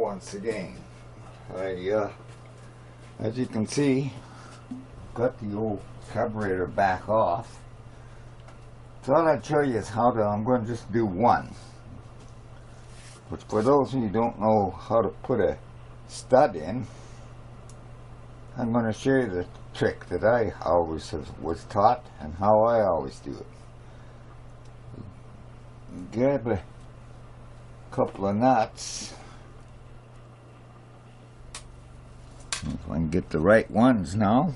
once again. As you can see, got the old carburetor back off. So all I'd show you is how to, I'm going to just do one. But for those of you who don't know how to put a stud in, I'm going to show you the trick that I always was taught and how I always do it. Grab a couple of nuts. If I can get the right ones now.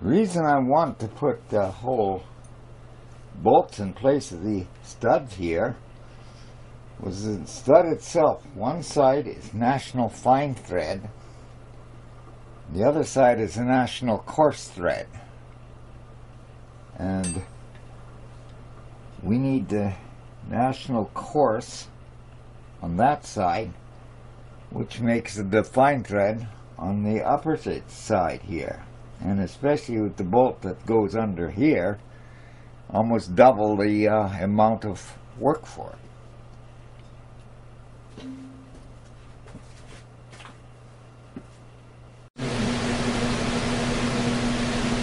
The reason I want to put the whole bolts in place of the studs here was the stud itself. One side is National Fine Thread, the other side is a National Coarse Thread, and we need the National Coarse on that side, which makes the fine thread on the upper side here. And especially with the bolt that goes under here, almost double the amount of work for it.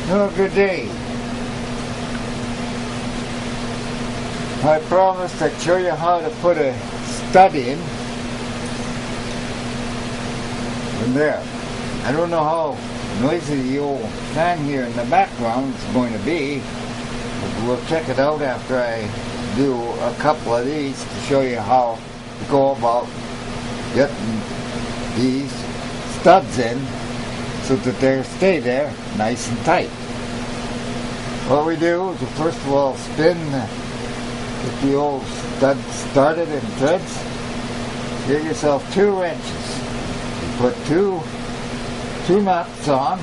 Oh, good day. I promised I'd show you how to put a stud in. And there. I don't know how noisy the old fan here in the background is going to be, but we'll check it out after I do a couple of these to show you how to go about getting these studs in so that they stay there nice and tight. What we do is first of all spin, get the old stud started in threads. Give yourself 2 wrenches. You put two nuts on,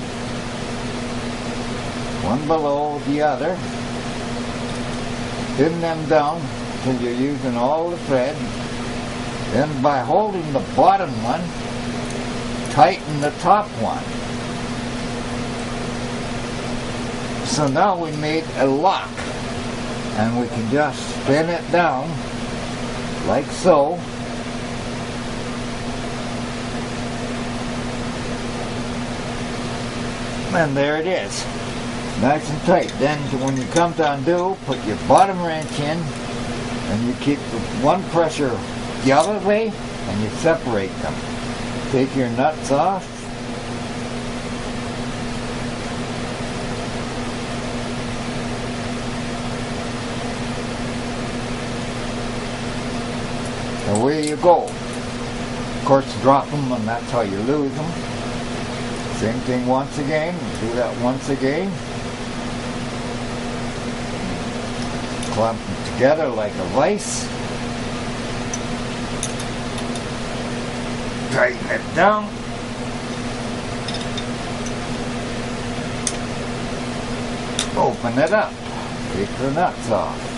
one below the other, pin them down until you're using all the thread. Then by holding the bottom one, tighten the top one. So now we made a lock, and we can just spin it down like so. And there it is, nice and tight. Then when you come to undo, put your bottom wrench in, and you keep one pressure the other way, and you separate them. Take your nuts off. Away you go. Of course, drop them, and that's how you lose them. Same thing once again, do that once again. Clamp them together like a vise. Tighten it down. Open it up. Take the nuts off.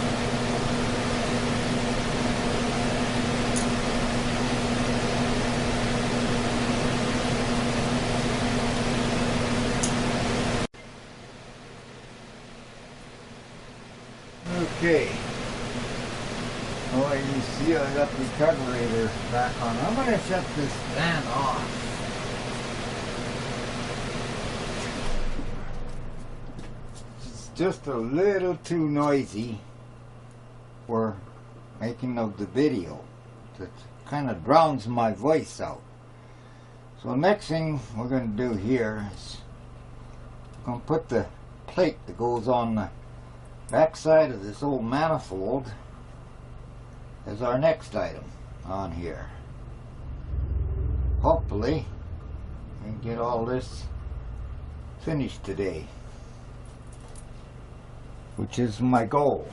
Okay, well, you see I got the carburetor back on. I'm going to shut this fan off. It's just a little too noisy for making of the video. It kind of drowns my voice out. So next thing we're going to do here is I'm going to put the plate that goes on the back side of this old manifold as our next item on here. Hopefully we can get all this finished today, which is my goal.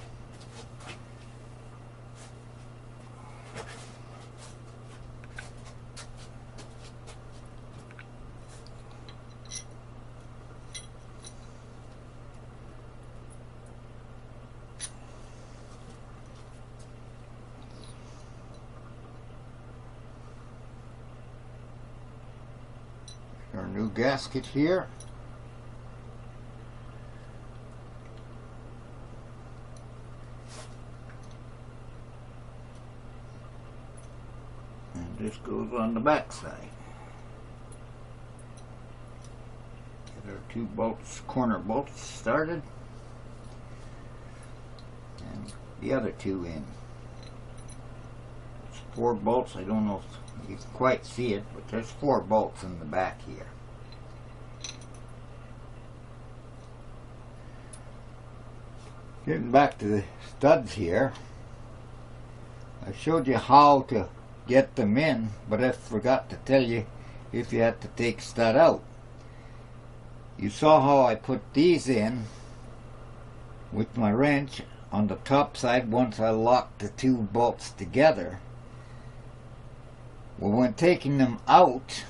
gasket here. And this goes on the back side. Get our two bolts, corner bolts started. And the other two in. It's 4 bolts. I don't know if you can quite see it, but there's 4 bolts in the back here. Getting back to the studs here, I showed you how to get them in, but I forgot to tell you if you had to take stud out. You saw how I put these in with my wrench on the top side once I locked the 2 bolts together. Well, when taking them out,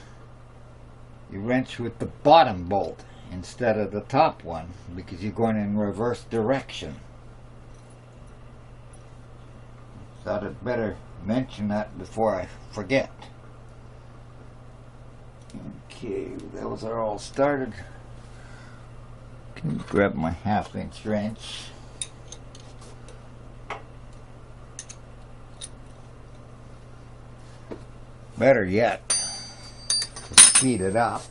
you wrench with the bottom bolt instead of the top one because you're going in reverse direction. Thought I'd better mention that before I forget. Okay, those are all started. Can you grab my 1/2-inch wrench? Better yet, to speed it up,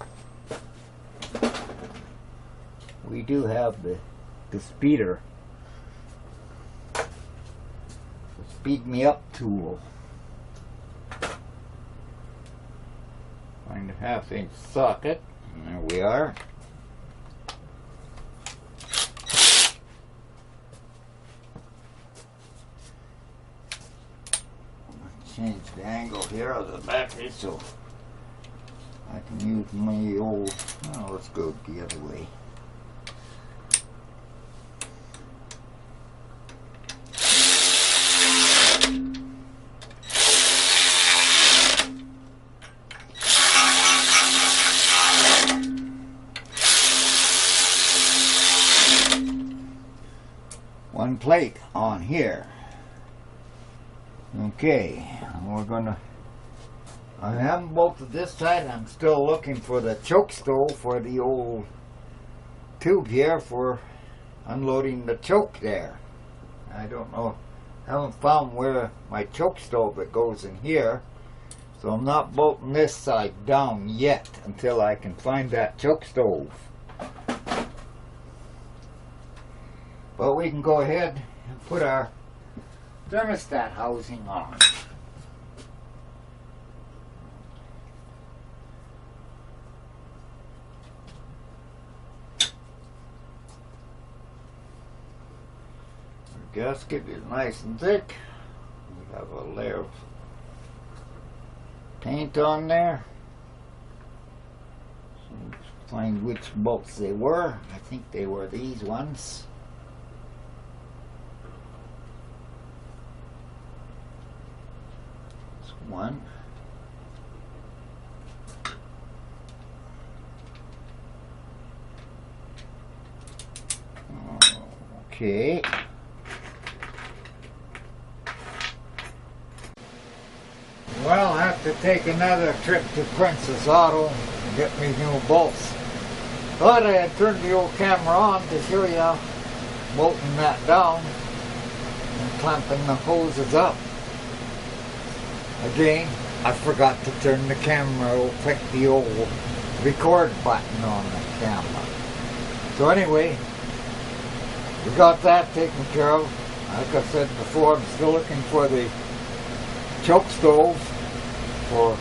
we do have the speeder, the speed me up tool. Find a 1/2-inch socket, and there we are. Change the angle here of the battery so I can use my old, oh, let's go the other way. One plate on here. Okay, we're gonna, I haven't bolted this side. I'm still looking for the choke stove for the old tube here for unloading the choke there. I don't know, haven't found where my choke stove that goes in here, so I'm not bolting this side down yet until I can find that choke stove. But we can go ahead and put our thermostat housing on. Our gasket is nice and thick. We have a layer of paint on there. So find which bolts they were. I think they were these ones. One. Okay. Well, I'll have to take another trip to Princess Auto and get me new bolts. Thought I had turned the old camera on to show you bolting that down and clamping the hoses up. Again, I forgot to turn the camera, click the old record button on the camera. So anyway, we got that taken care of. Like I said before, I'm still looking for the choke stove for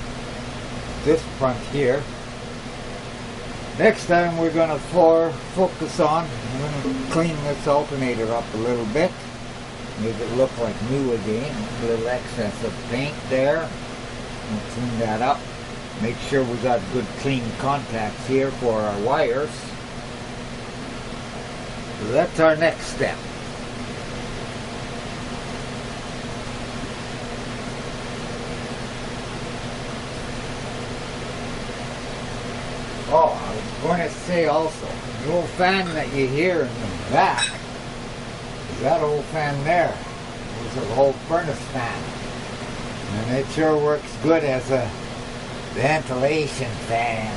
this front here. Next time we're going to focus on, I'm going to clean this alternator up a little bit. Make it look like new again. A little excess of paint there. We'll clean that up. Make sure we got good clean contacts here for our wires. So that's our next step. Oh, I was going to say also, the old fan that you hear in the back, that old fan there was an old furnace fan, and it sure works good as a ventilation fan.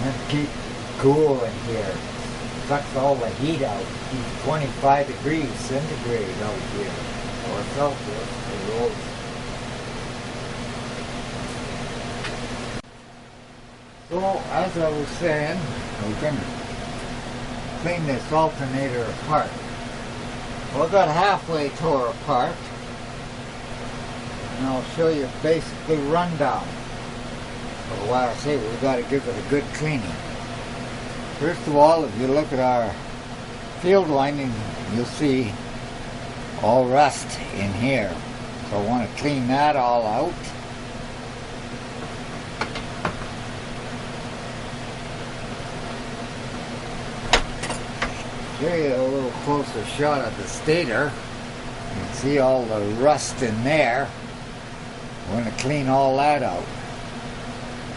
And keep cool in here. Sucks all the heat out. Keeps 25 degrees centigrade out here, or Celsius, for those. So, as I was saying, we're going to clean this alternator apart. Well, I got halfway tore apart, and I'll show you basically rundown of why I say we've got to give it a good cleaning. First of all, if you look at our field winding, you'll see all rust in here. So I want to clean that all out. Show you a little closer shot of the stator. You can see all the rust in there. We're going to clean all that out.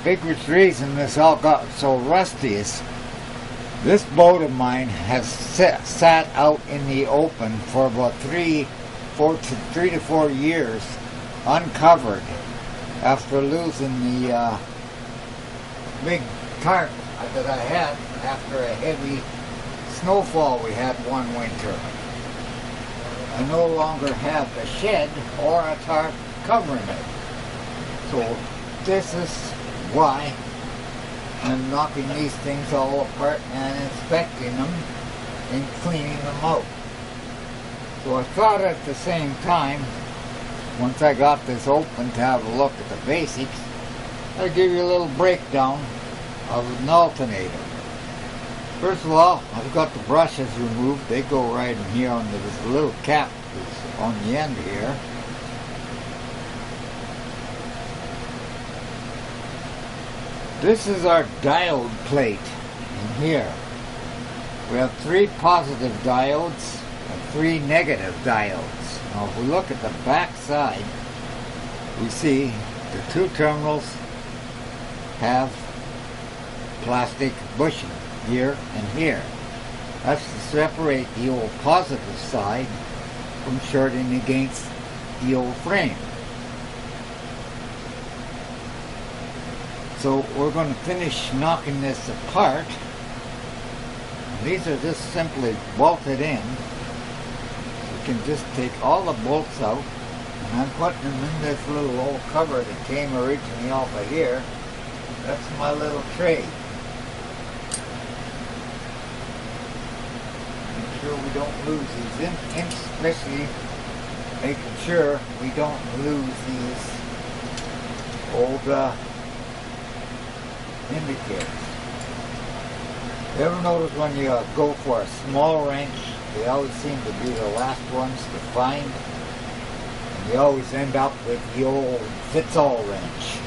Biggest reason this all got so rusty is this boat of mine has sat out in the open for about 3 to 4 years uncovered after losing the big tarp that I had after a heavy snowfall we had one winter. I no longer have a shed or a tarp covering it. So this is why I'm knocking these things all apart and inspecting them and cleaning them out. So I thought at the same time, once I got this open to have a look at the basics, I'd give you a little breakdown of an alternator. First of all, I've got the brushes removed. They go right in here under this little cap that's on the end here. This is our diode plate in here. We have 3 positive diodes and 3 negative diodes. Now if we look at the back side, we see the 2 terminals have plastic bushing here and here. That's to separate the old positive side from shorting against the old frame. So we're going to finish knocking this apart. These are just simply bolted in. You can just take all the bolts out, and I'm putting them in this little old cover that came originally off of here. That's my little tray. Make sure we don't lose these, especially making sure we don't lose these old indicators. You ever notice when you go for a small wrench, they always seem to be the last ones to find, and you always end up with the old fits-all wrench.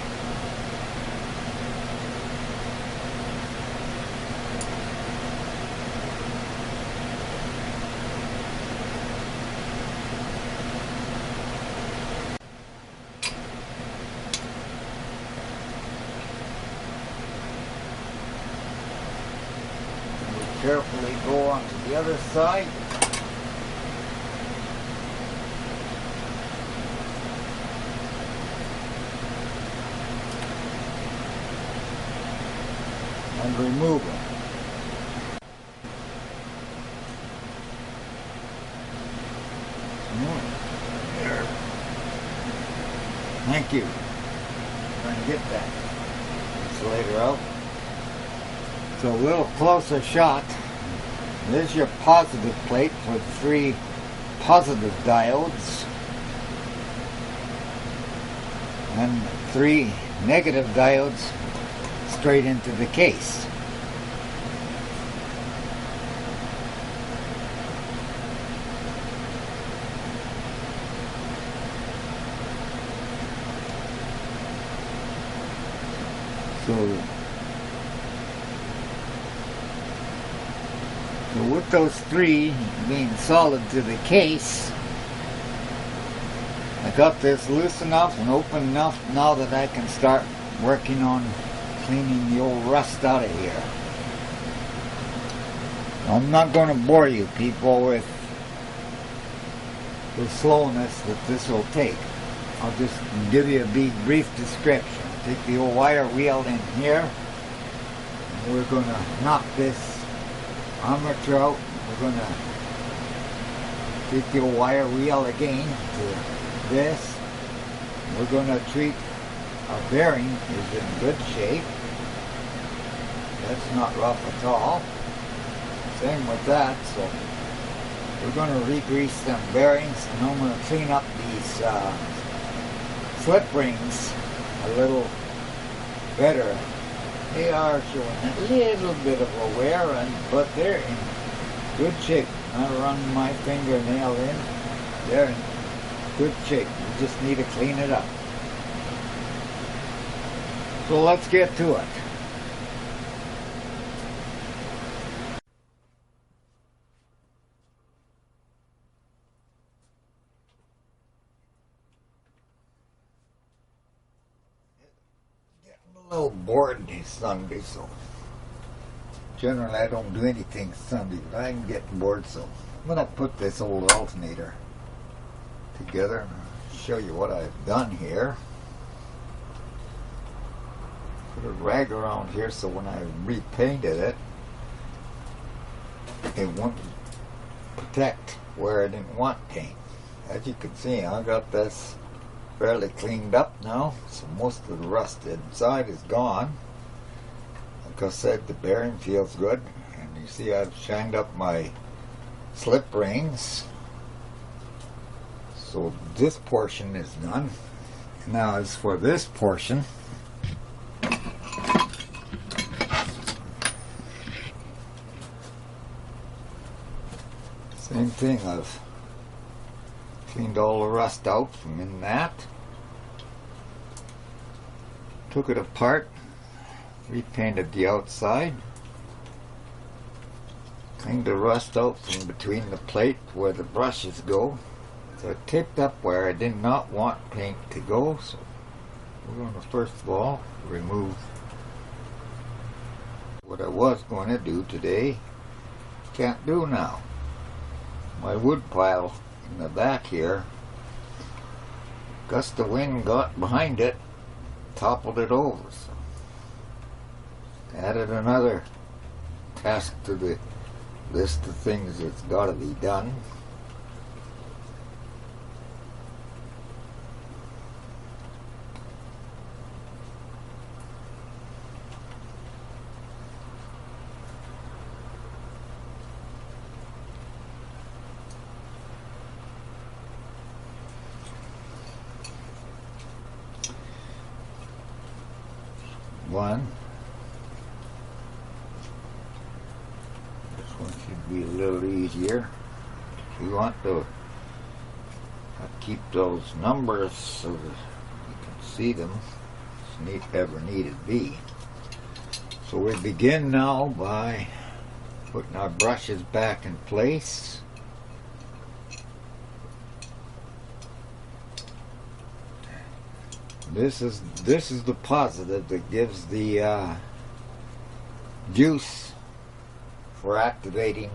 Carefully go on to the other side. And remove them. There. Thank you. Trying to get that insulator out. So a little closer shot. There's your positive plate with 3 positive diodes and 3 negative diodes straight into the case. So with those 3 being solid to the case, I got this loose enough and open enough now that I can start working on cleaning the old rust out of here. I'm not going to bore you people with the slowness that this will take. I'll just give you a brief description. Take the old wire wheel in here, we're going to knock this armature out. We're going to take the wire wheel again to this. We're going to treat our bearing is in good shape. That's not rough at all. Same with that. So we're going to re-grease them bearings, and I'm going to clean up these slip rings a little better. They are showing a little bit of a wear, but they're in good shape. I run my fingernail in. They're in good shape. We just need to clean it up. So let's get to it. Getting a little bored this Sunday, so generally I don't do anything Sunday, but I'm getting bored, so I'm going to put this old alternator together and show you what I've done here. Put a rag around here so when I repainted it, it wouldn't protect where I didn't want paint. As you can see, I got this fairly cleaned up now, so most of the rust inside is gone. Like I said, the bearing feels good, and you see I've shined up my slip rings. So this portion is done. Now as for this portion, same thing, I've cleaned all the rust out from in that. Took it apart, repainted the outside, cleaned the rust out from between the plate where the brushes go. So I taped up where I did not want paint to go, so we're going to first of all remove what I was going to do today. Can't do now. My wood pile in the back here, gust of wind got behind it, toppled it over. So added another task to the list of things that's got to be done. One. This one should be a little easier. You want to keep those numbers so that you can see them if ever needed be. So we begin now by putting our brushes back in place. This is the positive that gives the juice for activating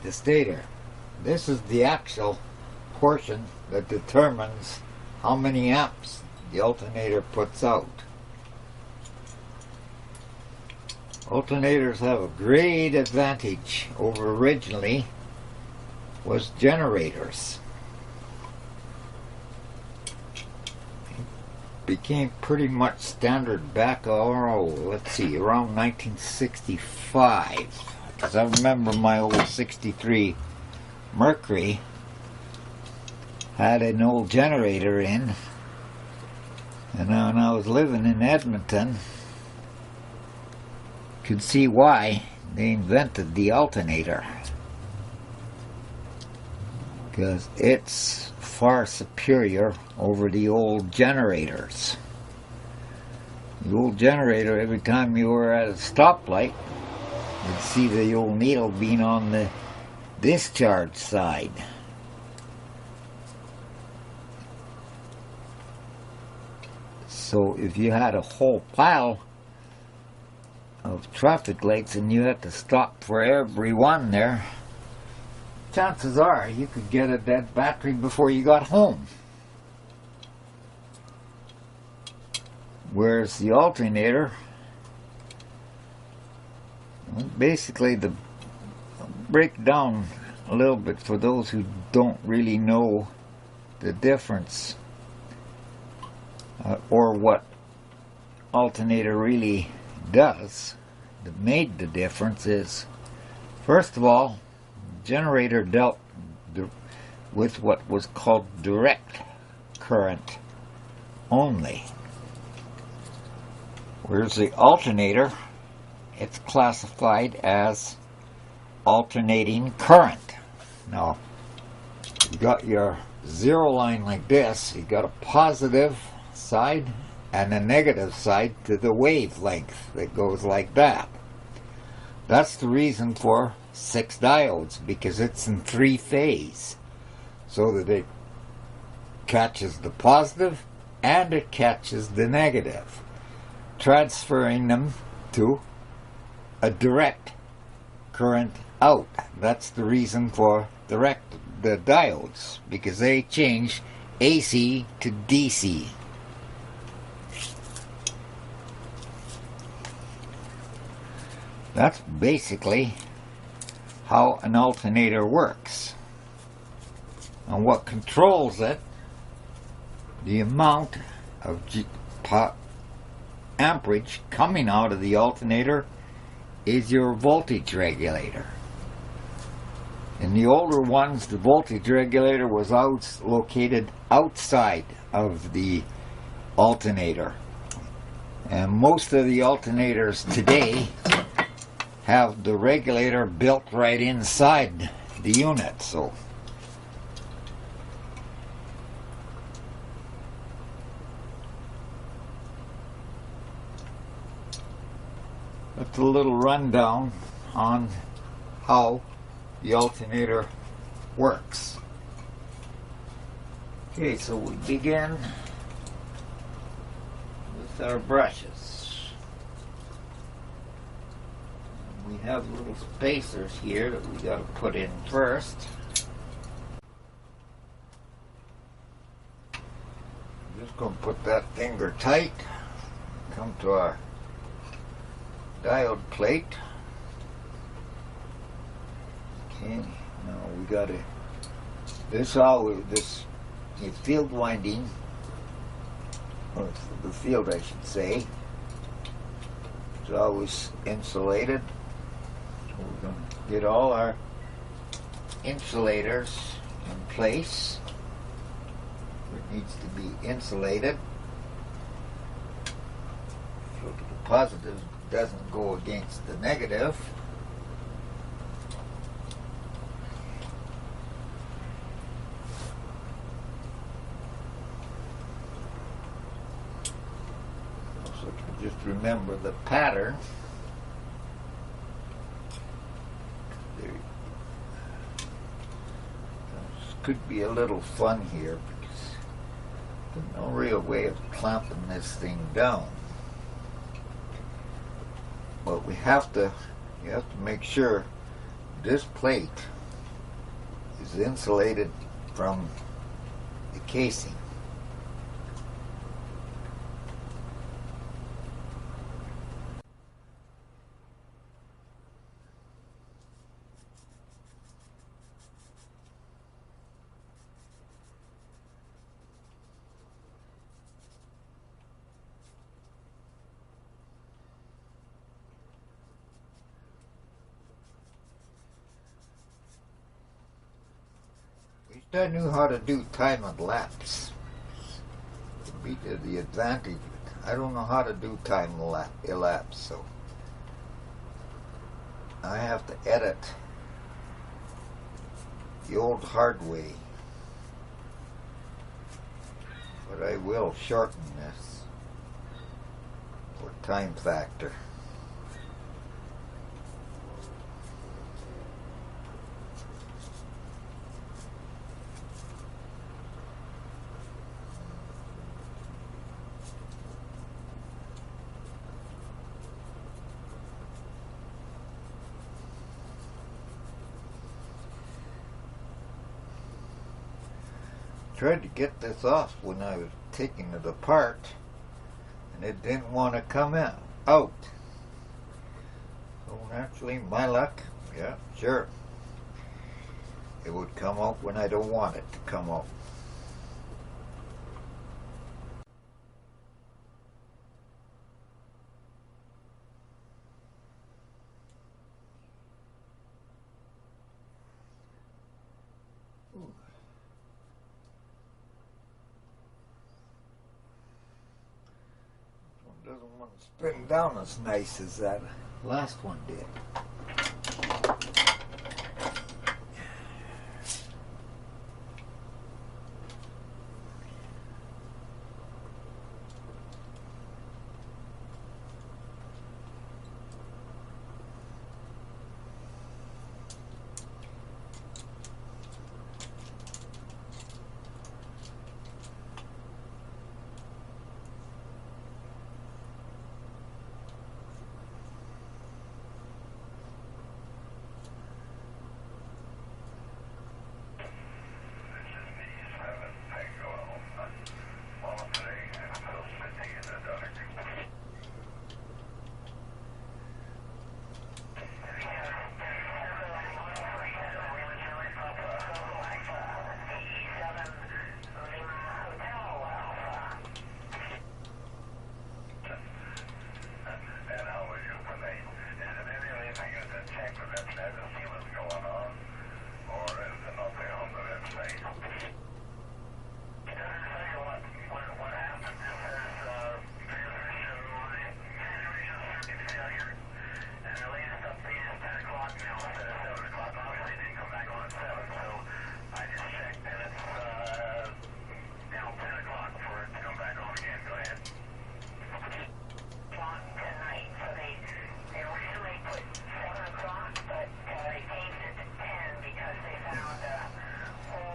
the stator. This is the actual portion that determines how many amps the alternator puts out. Alternators have a great advantage over originally was generators. Became pretty much standard back, let's see, around 1965, because I remember my old 63 Mercury had an old generator in, and when I was living in Edmonton, could see why they invented the alternator, because it's far superior over the old generators. The old generator, every time you were at a stoplight, you'd see the old needle being on the discharge side. So if you had a whole pile of traffic lights and you had to stop for every one there, chances are you could get a dead battery before you got home. Whereas the alternator Basically, the break down a little bit for those who don't really know the difference or what alternator really does. That made the difference is, first of all, generator dealt with what was called direct current only, whereas the alternator, it's classified as alternating current. Now, you got your zero line like this, you got a positive side and a negative side to the wavelength that goes like that. That's the reason for 6 diodes, because it's in 3 phase, so that it catches the positive and it catches the negative, transferring them to a direct current out. That's the reason for the diodes, because they change AC to DC. That's basically how an alternator works. And what controls it, the amount of amperage coming out of the alternator, is your voltage regulator. In the older ones, the voltage regulator was located outside of the alternator. And most of the alternators today have the regulator built right inside the unit. So that's a little rundown on how the alternator works. Okay, so we begin with our brushes. We have little spacers here that we got to put in first. I'm just going to put that finger tight. Come to our diode plate. Okay, now we got to, this field winding, or the field I should say, is always insulated. So we're going to get all our insulators in place. It needs to be insulated so the positive doesn't go against the negative. So just remember the pattern. This could be a little fun here because there's no real way of clamping this thing down. But you have to make sure this plate is insulated from the casing. I knew how to do time and lapse. It'd be to the advantage. I don't know how to do time elapse, so I have to edit the old hard way. But I will shorten this for time factor. Tried to get this off when I was taking it apart, and it didn't want to come out. So Actually, my luck, yeah, sure. It would come out when I don't want it to come out. Doesn't want to spin down as nice as that last one did.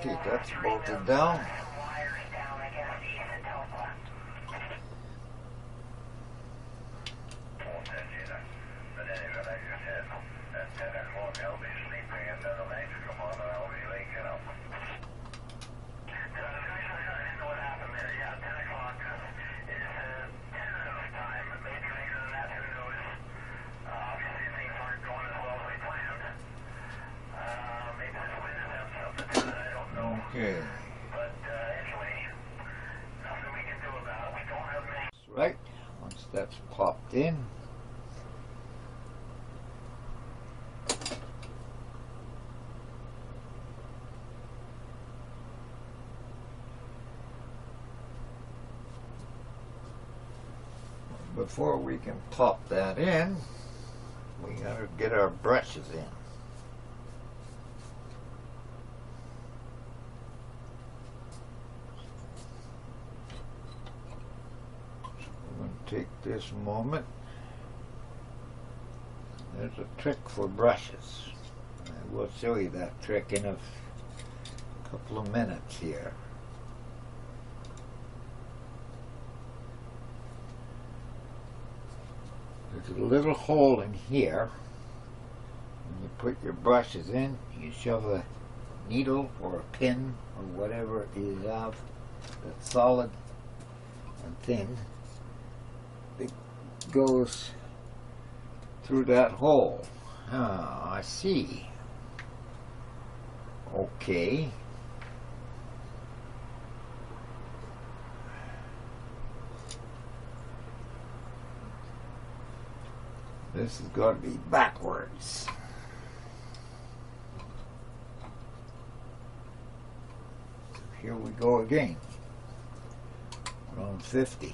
Okay, that's bolted down. Okay. That's right. Once that's popped in, before we can pop that in, we gotta get our brushes in. Take this moment. There's a trick for brushes. I will show you that trick in a couple of minutes here. There's a little hole in here. When you put your brushes in, you shove a needle or a pin or whatever you have that's solid and thin. It goes through that hole. Ah, I see. Okay. This has got to be backwards. Here we go again. Around 50.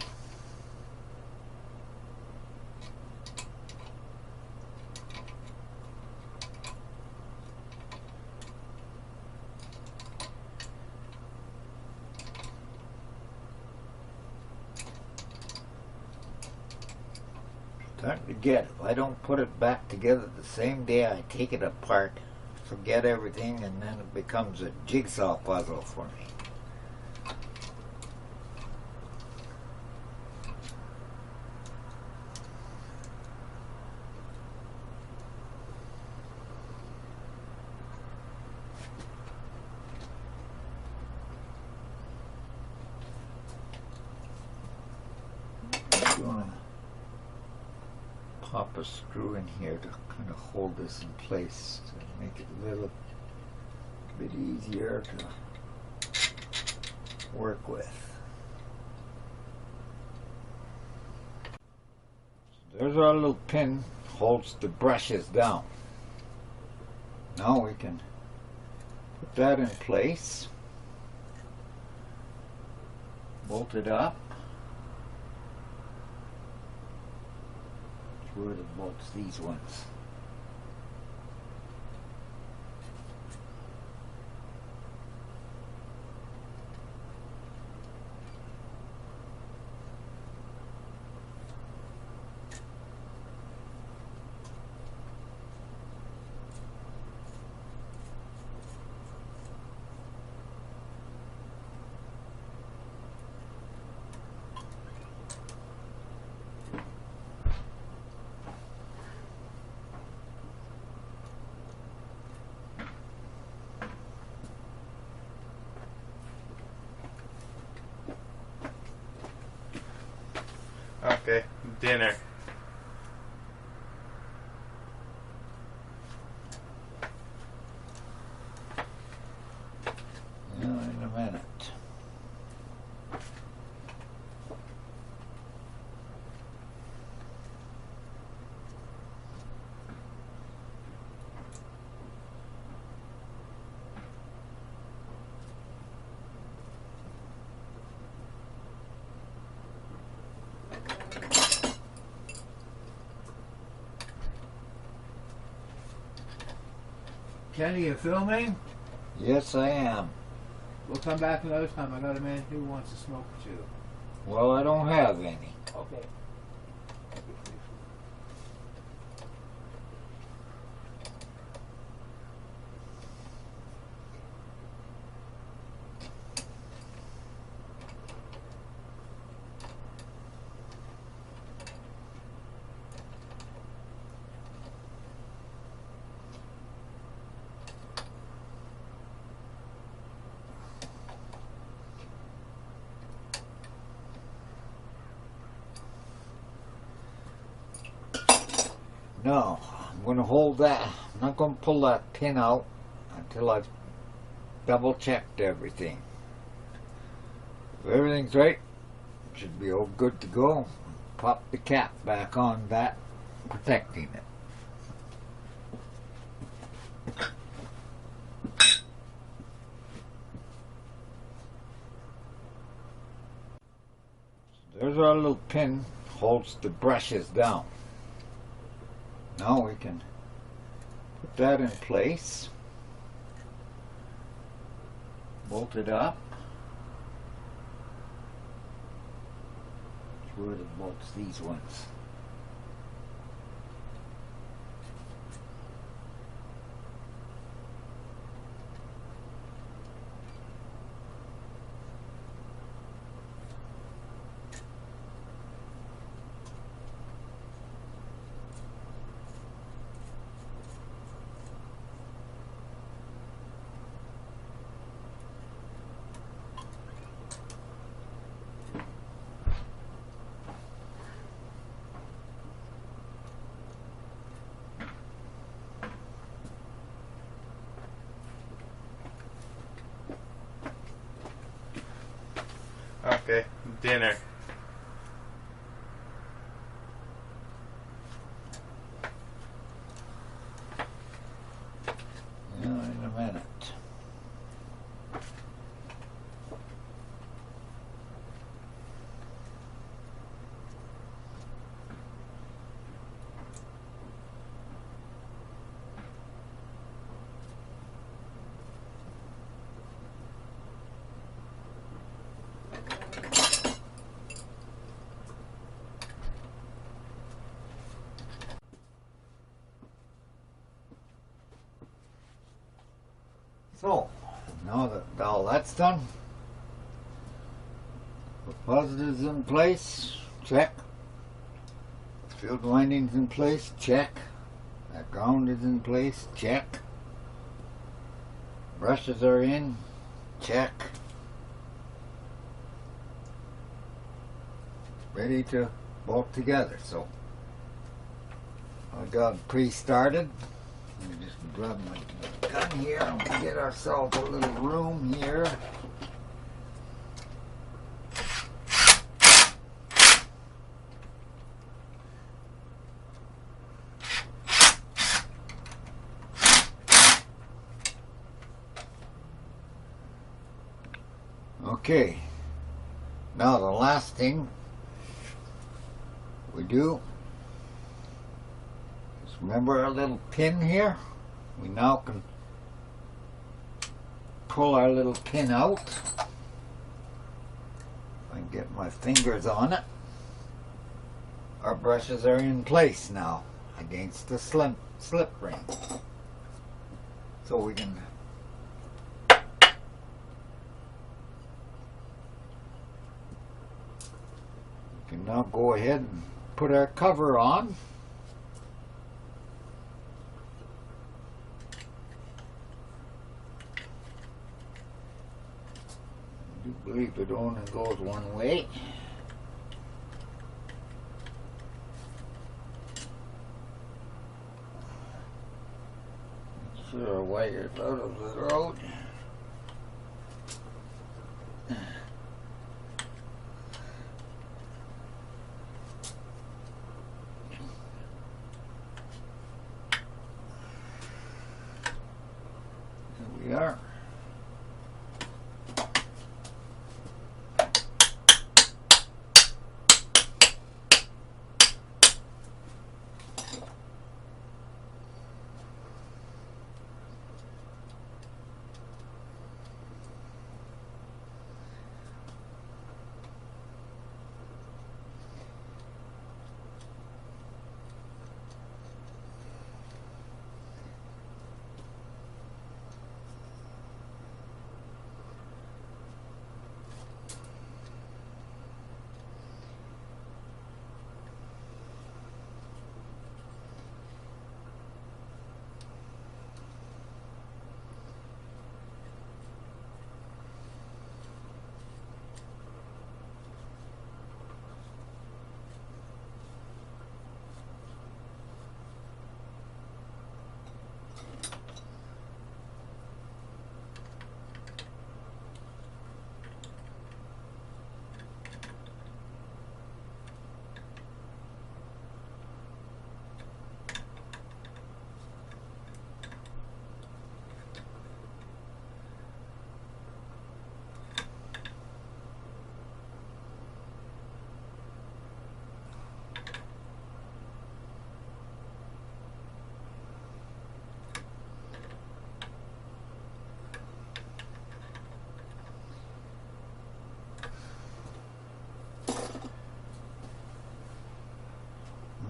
Starting to get, if I don't put it back together the same day I take it apart, forget everything, and then it becomes a jigsaw puzzle for me. pop a screw in here to kind of hold this in place to make it a little bit easier to work with. There's our little pin, holds the brushes down. Now we can put that in place, bolt it up. Where the bolts, these ones. Okay, dinner. Yeah, in a minute. Kenny, you filming? Yes, I am. We'll come back another time. I got a man who wants to smoke with you. Well, I don't have any. Okay. No, I'm going to hold that. I'm not going to pull that pin out until I've double checked everything. If everything's right, it should be all good to go. Pop the cap back on that, protecting it. There's our little pin, holds the brushes down. Now we can put that in place, bolt it up. Where are the bolts, these ones. Okay, dinner. Yeah, in a minute. So, now that all that's done, the positive's in place, check. Field winding's in place, check. That ground is in place, check. Brushes are in, check. Ready to bolt together, so I got it pre-started. Let me just grab my gun here and we'll get ourselves a little room here. Okay, now the last thing we do is remember our little pin here? We now can pull our little pin out. I can get my fingers on it. Our brushes are in place now against the slip ring. So we can now go ahead and put our cover on. I do believe it only goes one way. Make sure our wire's out of the road. We are.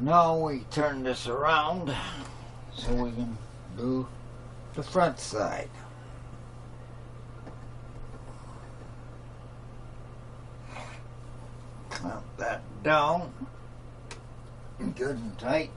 Now we turn this around so we can do the front side. Clamp that down good and tight.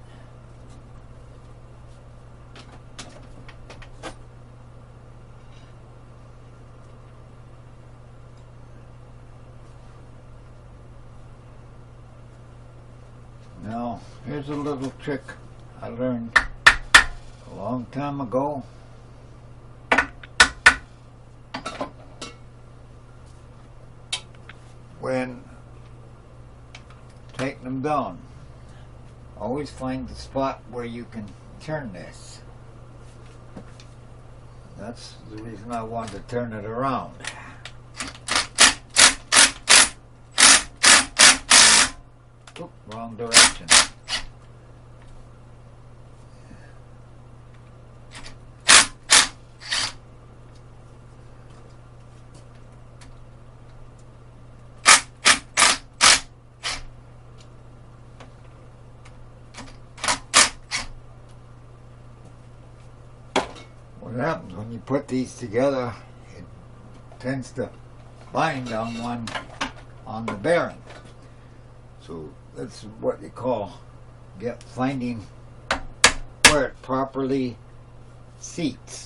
Now, here's a little trick I learned a long time ago. When taking them down, always find the spot where you can turn this. That's the reason I wanted to turn it around. Oop, wrong direction. What happens when you put these together, it tends to bind on the bearing. So that's what you call finding where it properly seats.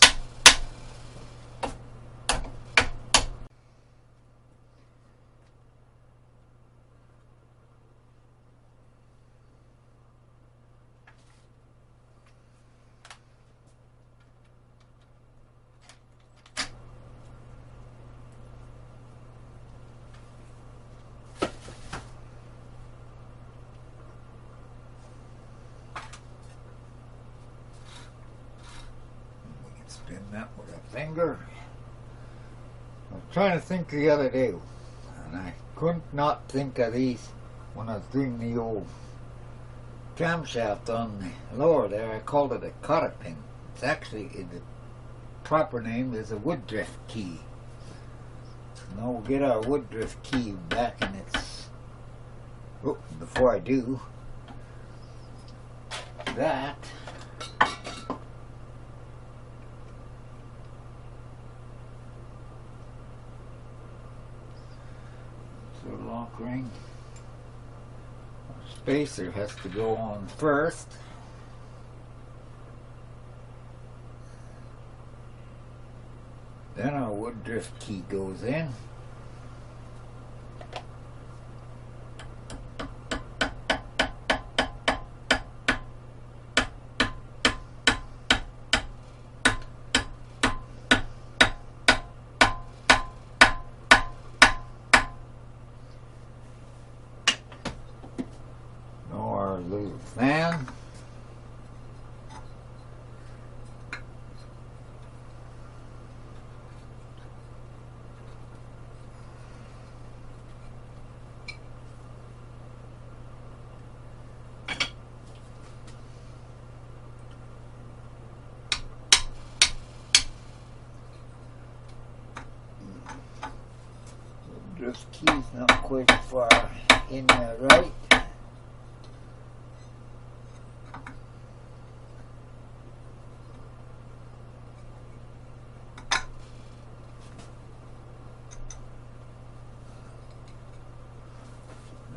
that with a finger. I was trying to think the other day, and I couldn't not think of these when I was doing the old camshaft on the lower there. I called it a cotter pin. It's actually, the proper name is a wood drift key. Now we'll get our wood drift key back in its... Oh, before I do that, so lock ring. Spacer has to go on first. Then our wood drift key goes in. Our little fan. Drift key's not quite far in there, right?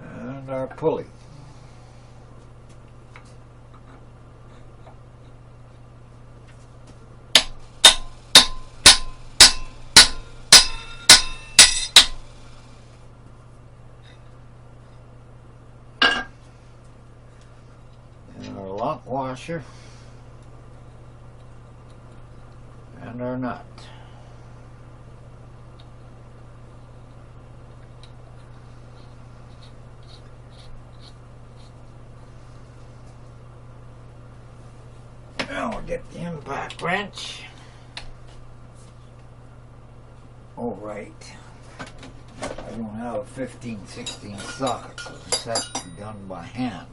And our pulley. Our lock washer and our nut. Now we'll get the impact wrench. Oh right, I don't have a 15/16 socket, so this has to be done by hand.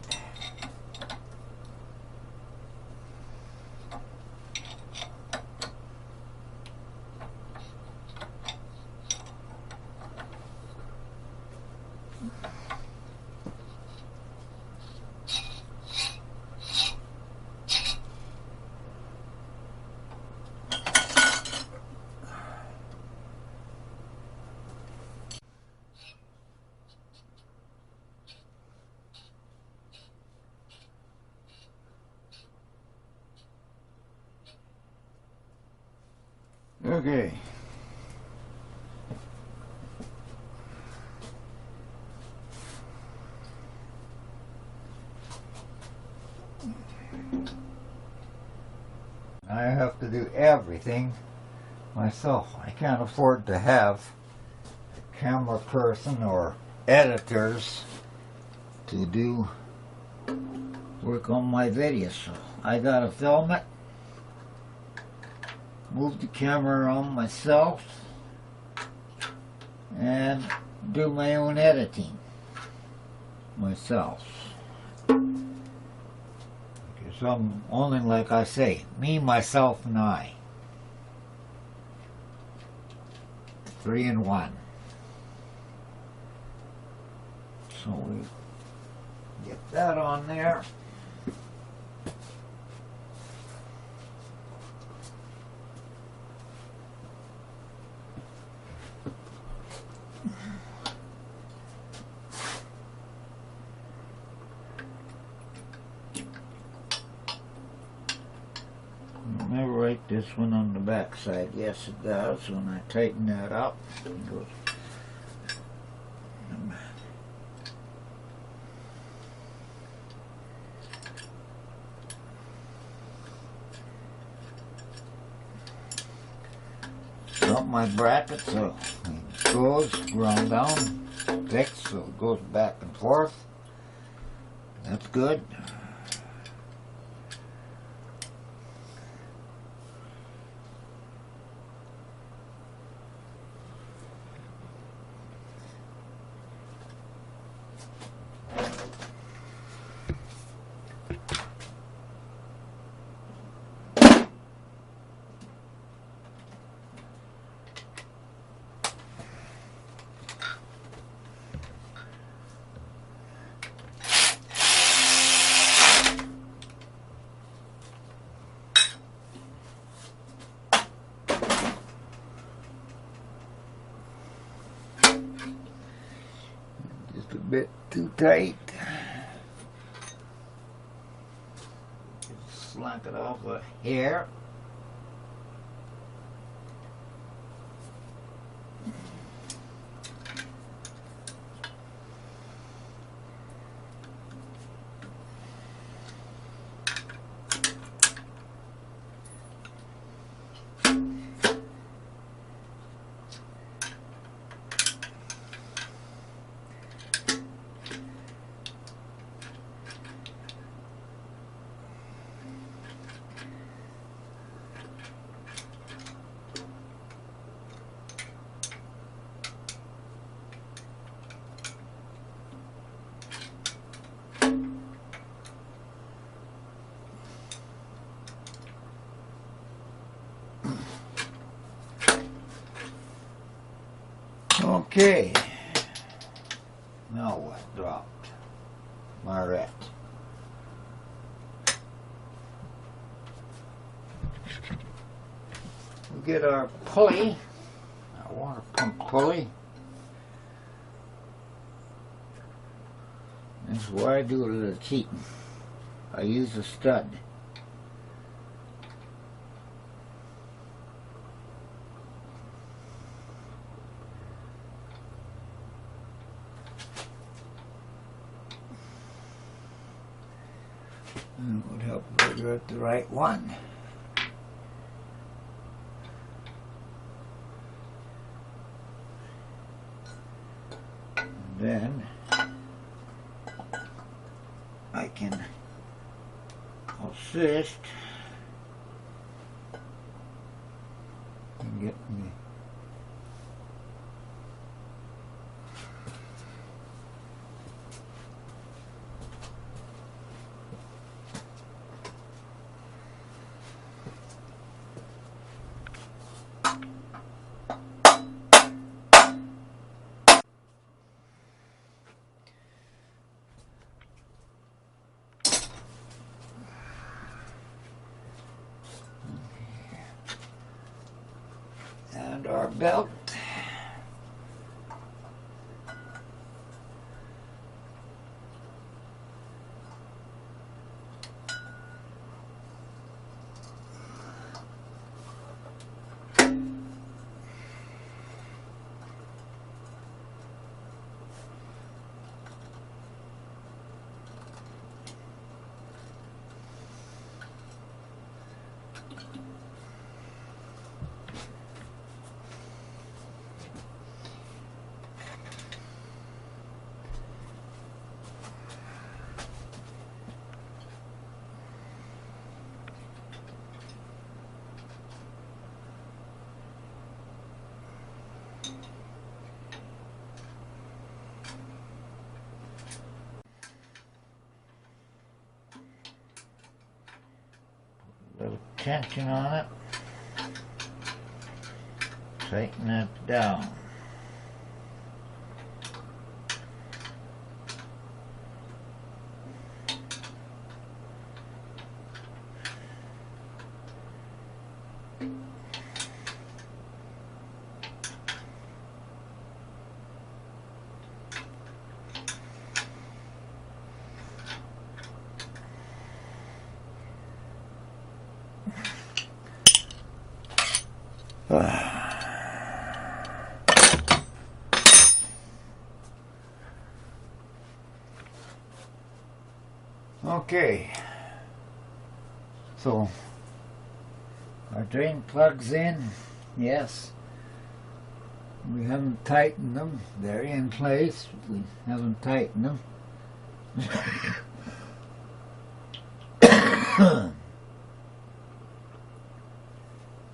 Okay. I have to do everything myself. I can't afford to have a camera person or editors to do work on my videos. So I gotta film it, move the camera around myself, and do my own editing myself. Because I'm only, like I say, me, myself, and I. 3 in 1. So we get that on there. Never write this one on the back side. Yes, it does. When I tighten that up, it goes. Got my bracket, so it goes ground down, fixed, so it goes back and forth. That's good. a bit too tight. Slack it off a hair. Okay, now what dropped? Marette. We get our pulley, our water pump pulley. This is where I do a little cheating. I use a stud. And it would help if I got the right one. And then I can assist in getting the and our belt. Little tension on it. Tighten that down. Okay, so our drain plugs in. Yes, we haven't tightened them. They're in place. We haven't tightened them.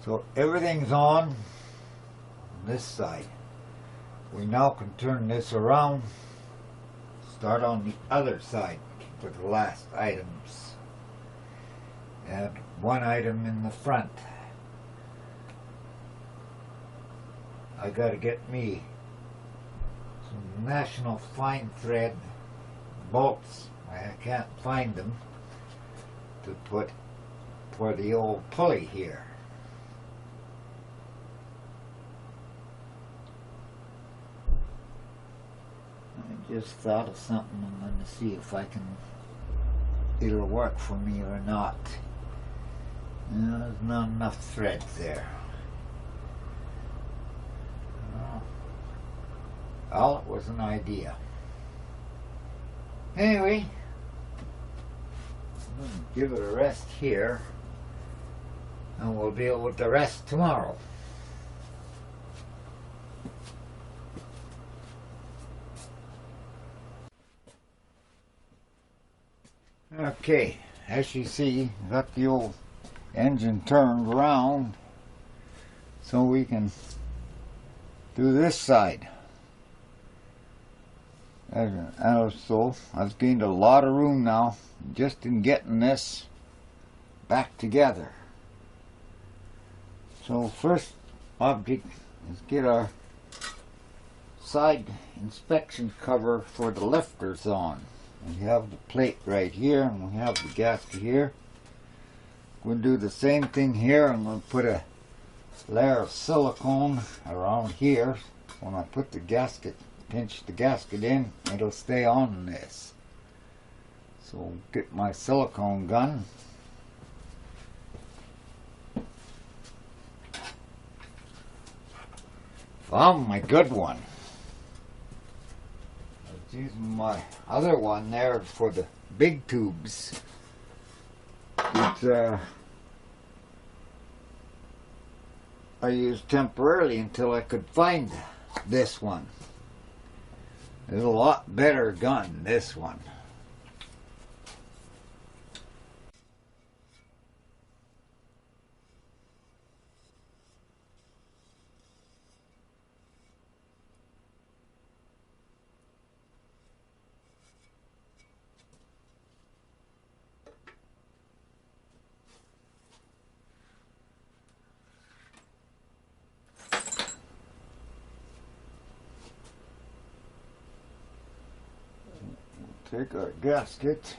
So everything's on this side. We now can turn this around, start on the other side for the last items. And one item in the front. I gotta get me some National Fine Thread bolts. I can't find them to put for the old pulley here. Just thought of something. I'm going to see if it'll work for me or not. There's not enough thread there. Well, it was an idea. Anyway, I'm going to give it a rest here, and we'll deal with the rest tomorrow. Okay, as you see, got the old engine turned around so we can do this side. So I've gained a lot of room now just in getting this back together. So first object is get our side inspection cover for the lifters on. We have the plate right here and we have the gasket here. We'll do the same thing here. I'm going to put a layer of silicone around here. When I put the gasket, pinch the gasket in, it'll stay on this. So get my silicone gun. Found my good one. I was using my other one there for the big tubes. It's I used temporarily until I could find this one. It's a lot better gun, this one. Take our gasket.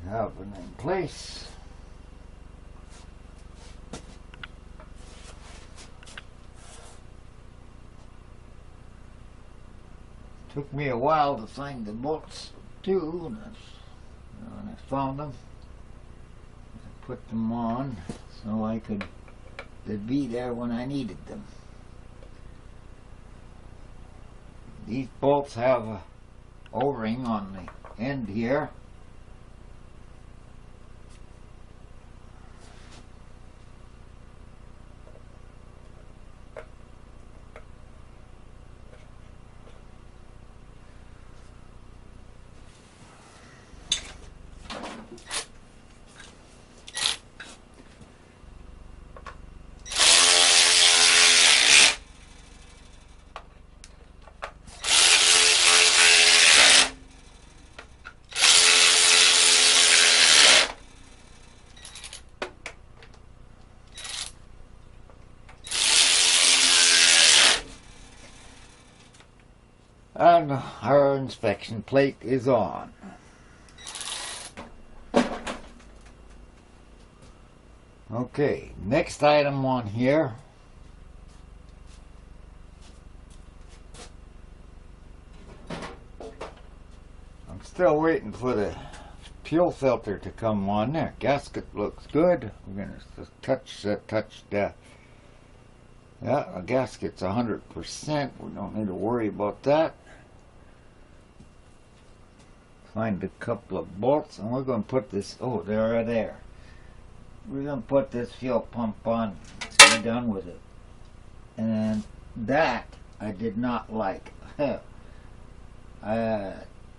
Have it in place. Took me a while to find the bolts too, and when I found them, I put them on so they'd be there when I needed them. These bolts have a O-ring on the end here. And our inspection plate is on. Okay, next item on here. I'm still waiting for the fuel filter to come on there. Gasket looks good. We're going to just touch that. Yeah, the gasket's 100%. We don't need to worry about that. Find a couple of bolts, and we're going to put this. Oh, they're there. We're going to put this fuel pump on. Be done with it. And that I did not like.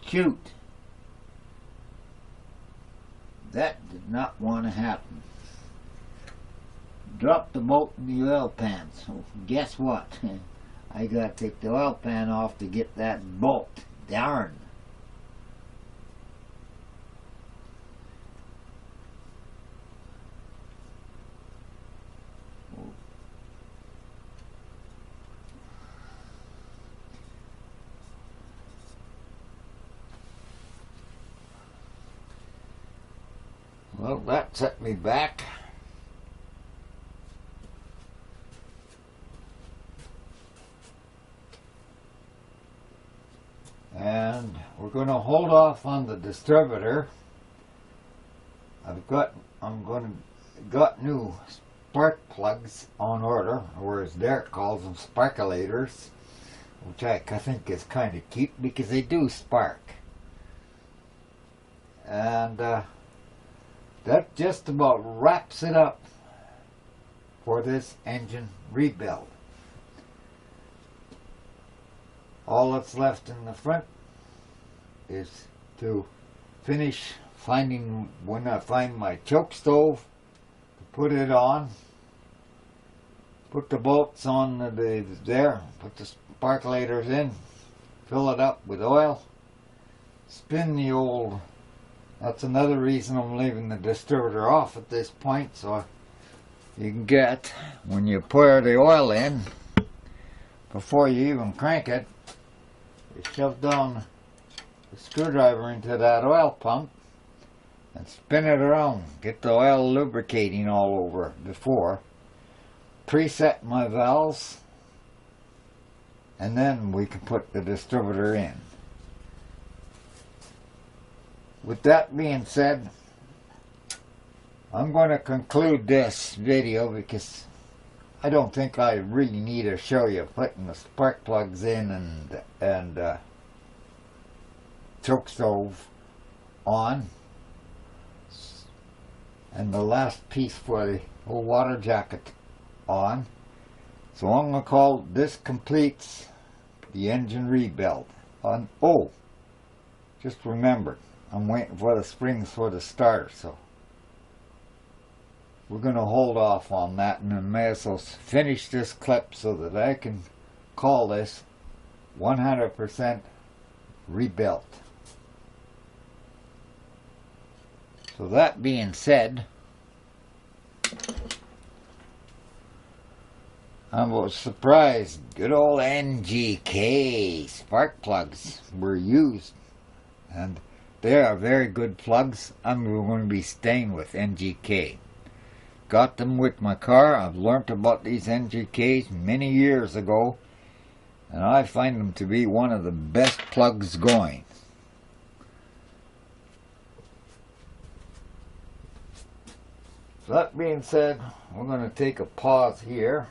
chute. That did not want to happen. Dropped the bolt in the oil pan. So guess what? I got to take the oil pan off to get that bolt. Darn. Well, that set me back. And we're going to hold off on the distributor. Got new spark plugs on order, or as Derek calls them, sparkulators, which I think is kind of cute because they do spark. And that just about wraps it up for this engine rebuild. All that's left in the front is to finish finding, when I find my choke stove, to put it on, put the bolts on there, put the sparkulators in, fill it up with oil, spin the old. That's another reason I'm leaving the distributor off at this point, so you can get, when you pour the oil in, before you even crank it, you shove down the screwdriver into that oil pump and spin it around. Get the oil lubricating all over before. Preset my valves, and then we can put the distributor in. With that being said, I'm going to conclude this video because I don't think I really need to show you putting the spark plugs in and choke stove on, and the last piece for the whole water jacket on. So I'm going to call this completes the engine rebuild. Oh, just remember, I'm waiting for the springs for the starter, so we're going to hold off on that, and then may as well finish this clip so that I can call this 100% rebuilt. So that being said, I was surprised good old NGK spark plugs were used, and they are very good plugs. I'm going to be staying with NGK. Got them with my car. I've learnt about these NGKs many years ago, and I find them to be one of the best plugs going. So that being said, we're going to take a pause here.